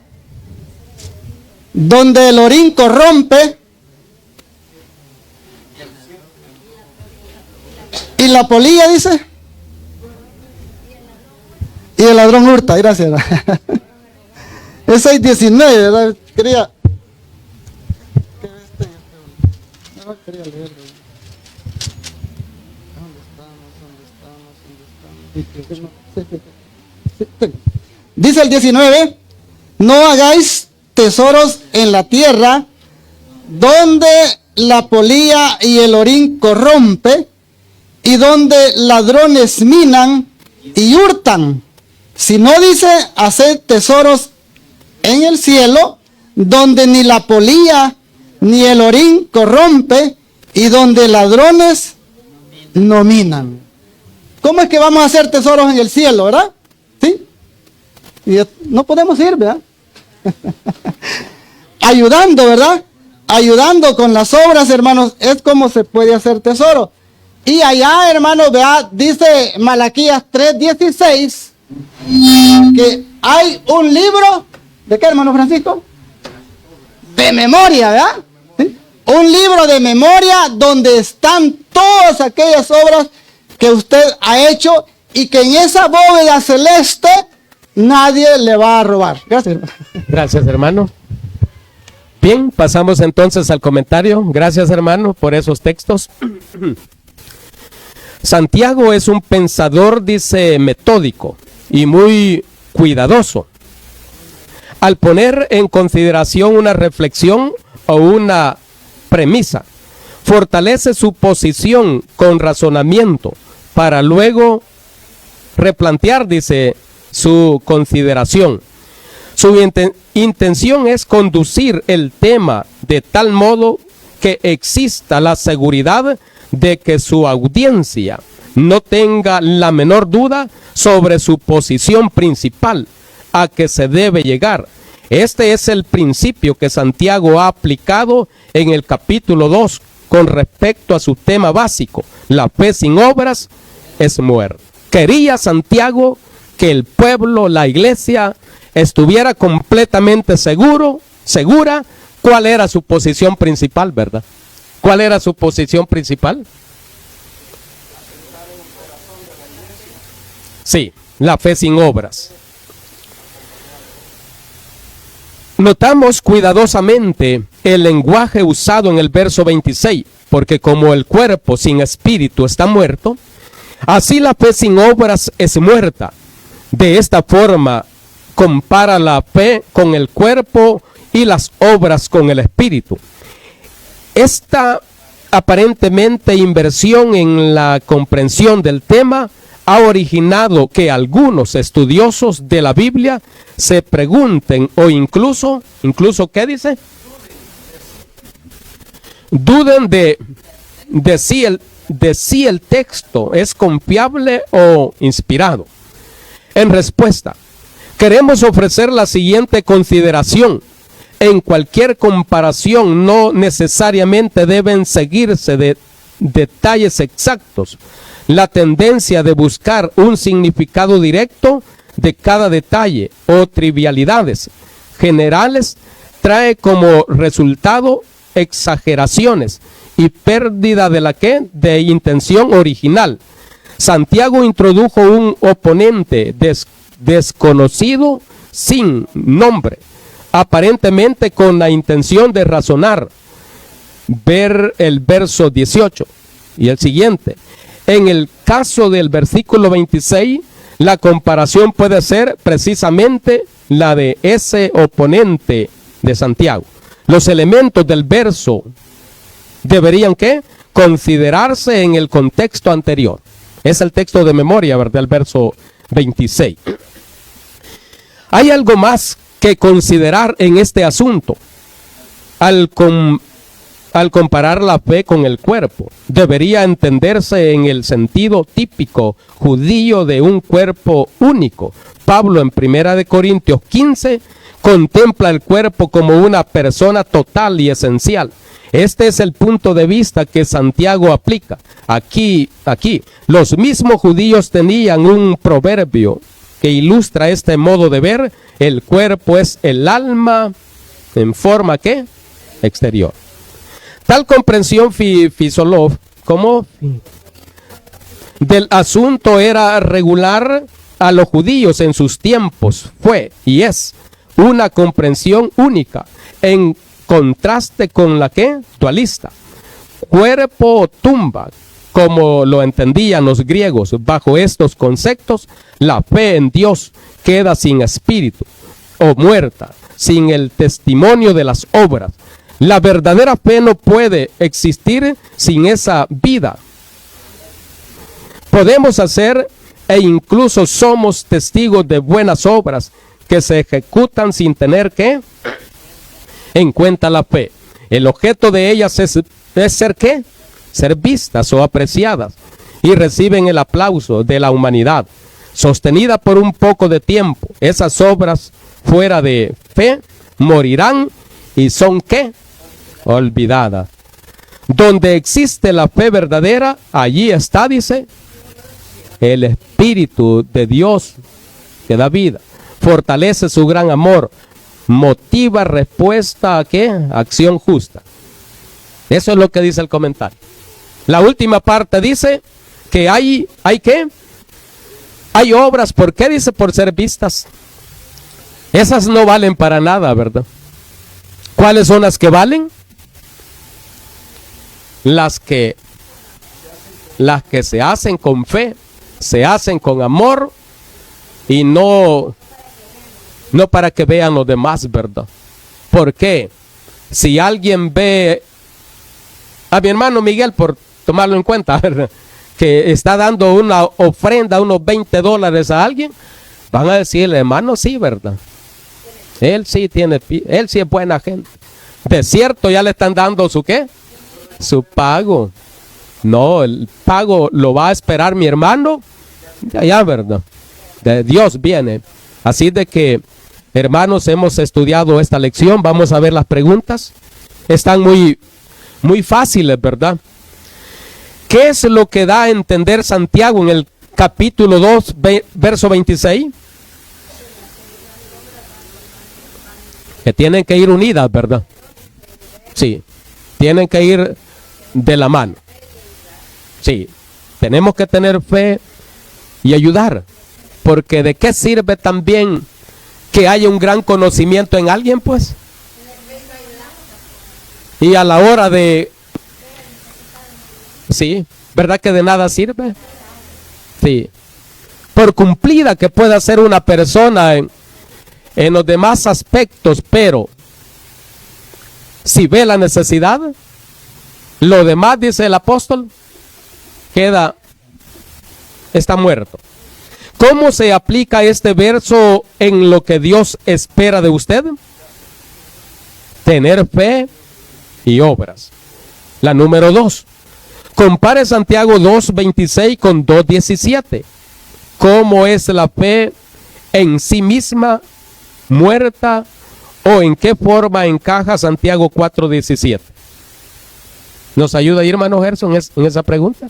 donde el orín corrompe y la polilla, dice, y el ladrón hurta. Gracias. Es 6:19, ¿verdad? Quería leerlo. ¿Dónde estamos? Dice el 19, no hagáis tesoros en la tierra, donde la polilla y el orín corrompe, y donde ladrones minan y hurtan. Si no dice, haced tesoros en el cielo, donde ni la polilla ni el orín corrompe, y donde ladrones no minan. ¿Cómo es que vamos a hacer tesoros en el cielo, verdad? ¿Sí? Y no podemos ir, ¿verdad? Ayudando, ¿verdad? Ayudando con las obras, hermanos, es como se puede hacer tesoro. Y allá, hermanos, vea, dice Malaquías 3:16, que hay un libro, ¿de qué, hermano Francisco? De memoria, ¿verdad? ¿Sí? Un libro de memoria donde están todas aquellas obras que usted ha hecho y que en esa bóveda celeste nadie le va a robar. Gracias, hermano. Gracias, hermano. Bien, pasamos entonces al comentario. Gracias, hermano, por esos textos. Santiago es un pensador, dice, metódico y muy cuidadoso. Al poner en consideración una reflexión o una premisa, fortalece su posición con razonamiento para luego replantear, dice, su consideración. Su intención es conducir el tema de tal modo que exista la seguridad de que su audiencia no tenga la menor duda sobre su posición principal a que se debe llegar. Este es el principio que Santiago ha aplicado en el capítulo 2 con respecto a su tema básico: la fe sin obras es muerta. Quería Santiago que el pueblo, la iglesia, estuviera completamente segura cuál era su posición principal, ¿verdad? ¿Cuál era su posición principal? Sí, la fe sin obras. Notamos cuidadosamente el lenguaje usado en el verso 26, porque como el cuerpo sin espíritu está muerto, así la fe sin obras es muerta. De esta forma compara la fe con el cuerpo y las obras con el espíritu. Esta aparentemente inversión en la comprensión del tema ha originado que algunos estudiosos de la Biblia se pregunten o incluso ¿qué dice? Duden de si el texto es confiable o inspirado. En respuesta, queremos ofrecer la siguiente consideración. En cualquier comparación no necesariamente deben seguirse de detalles exactos. La tendencia de buscar un significado directo de cada detalle o trivialidades generales trae como resultado exageraciones y pérdida de intención original. Santiago introdujo un oponente desconocido sin nombre, aparentemente con la intención de razonar. Ver el verso 18 y el siguiente. En el caso del versículo 26, la comparación puede ser precisamente la de ese oponente de Santiago. Los elementos del verso deberían ¿qué? Considerarse en el contexto anterior. Es el texto de memoria, ¿verdad? El verso 26. Hay algo más que considerar en este asunto. Al comparar la fe con el cuerpo, debería entenderse en el sentido típico judío de un cuerpo único. Pablo en 1 Corintios 15 contempla el cuerpo como una persona total y esencial. Este es el punto de vista que Santiago aplica. Aquí, los mismos judíos tenían un proverbio que ilustra este modo de ver. El cuerpo es el alma en forma ¿qué? Exterior. Tal comprensión del asunto era regular a los judíos en sus tiempos. Fue y es una comprensión única en contraste con la que dualista. Cuerpo o tumba, como lo entendían los griegos. Bajo estos conceptos, la fe en Dios queda sin espíritu o muerta, sin el testimonio de las obras. La verdadera fe no puede existir sin esa vida. Podemos hacer e incluso somos testigos de buenas obras que se ejecutan sin tener que en cuenta la fe. El objeto de ellas es ser ¿qué? Ser vistas o apreciadas y reciben el aplauso de la humanidad, sostenida por un poco de tiempo. Esas obras fuera de fe morirán y son ¿qué? Olvidadas. Donde existe la fe verdadera, allí está, dice, el Espíritu de Dios que da vida, fortalece su gran amor, motiva respuesta a ¿qué? Acción justa. Eso es lo que dice el comentario. La última parte dice que hay ¿qué? Hay obras. ¿Por qué dice? Por ser vistas. Esas no valen para nada, ¿verdad? ¿Cuáles son las que valen? Las que se hacen con fe, se hacen con amor y no para que vean los demás, ¿verdad? ¿Por qué? Si alguien ve a mi hermano Miguel, por tomarlo en cuenta, ¿verdad?, que está dando una ofrenda, unos $20 a alguien, van a decirle, hermano, sí, ¿verdad? Él sí es buena gente. De cierto, ya le están dando su ¿qué? Su pago. No, el pago lo va a esperar mi hermano de allá, ¿verdad? De Dios viene. Así de que, hermanos, hemos estudiado esta lección. Vamos a ver las preguntas. Están muy fáciles, ¿verdad? ¿Qué es lo que da a entender Santiago en el capítulo 2, verso 26? Que tienen que ir unidas, ¿verdad? Sí, tienen que ir de la mano. Sí, tenemos que tener fe y ayudar, porque ¿de qué sirve también que haya un gran conocimiento en alguien, pues? Y a la hora de... Sí, ¿verdad que de nada sirve? Sí, por cumplida que pueda ser una persona en los demás aspectos, pero si ve la necesidad, lo demás, dice el apóstol, está muerto. ¿Cómo se aplica este verso en lo que Dios espera de usted? Tener fe y obras. La número 2. Compare Santiago 2:26 con 2:17. ¿Cómo es la fe en sí misma muerta o en qué forma encaja Santiago 4:17? ¿Nos ayuda ahí, hermano Gerson, en esa pregunta?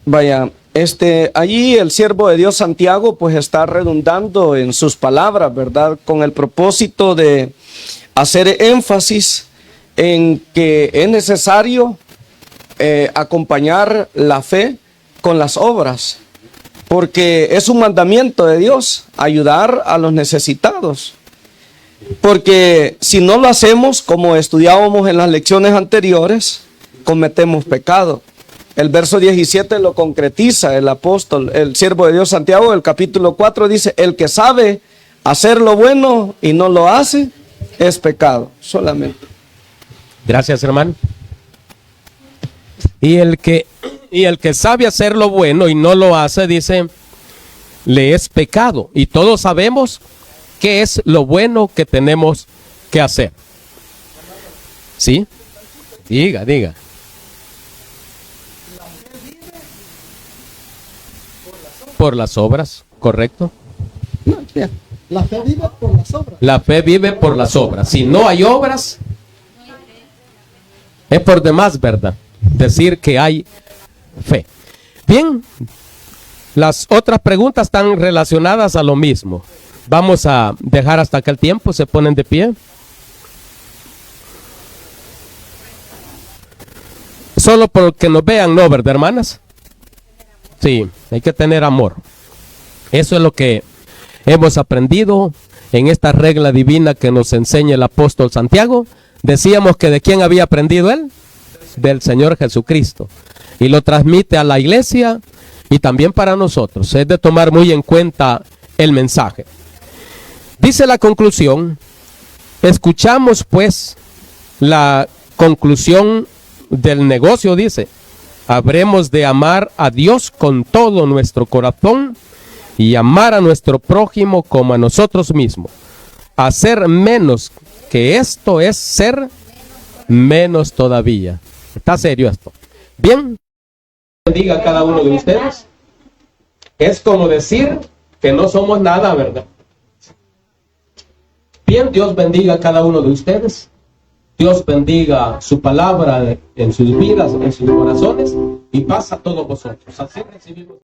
Vaya, allí el siervo de Dios Santiago pues está redundando en sus palabras, ¿verdad? Con el propósito de hacer énfasis en que es necesario acompañar la fe con las obras, porque es un mandamiento de Dios ayudar a los necesitados. Porque si no lo hacemos, como estudiábamos en las lecciones anteriores, cometemos pecado. El verso 17 lo concretiza el apóstol, el siervo de Dios Santiago, el capítulo 4 dice, el que sabe hacer lo bueno y no lo hace, es pecado solamente. Gracias, hermano. Y el que sabe hacer lo bueno y no lo hace, dice, le es pecado. Y todos sabemos qué es lo bueno que tenemos que hacer. ¿Sí? Diga. Por las obras, ¿correcto? La fe vive por las obras. La fe vive por las obras. Si no hay obras, es por demás, ¿verdad? Decir que hay fe. Bien, las otras preguntas están relacionadas a lo mismo. Vamos a dejar hasta que el tiempo se ponen de pie. Solo porque nos vean, ¿no, verdad, hermanas? Sí, hay que tener amor. Eso es lo que hemos aprendido en esta regla divina que nos enseña el apóstol Santiago, decíamos que ¿de quién había aprendido él? Del Señor Jesucristo. Y lo transmite a la iglesia y también para nosotros. Es de tomar muy en cuenta el mensaje. Dice la conclusión, escuchamos pues la conclusión del negocio, dice, habremos de amar a Dios con todo nuestro corazón y amar a nuestro prójimo como a nosotros mismos. Hacer menos que esto es ser menos todavía. Está serio esto. Bien, bendiga a cada uno de ustedes. Es como decir que no somos nada, ¿verdad? Bien, Dios bendiga a cada uno de ustedes. Dios bendiga su palabra en sus vidas, en sus corazones, y paz a todos vosotros. Así recibimos.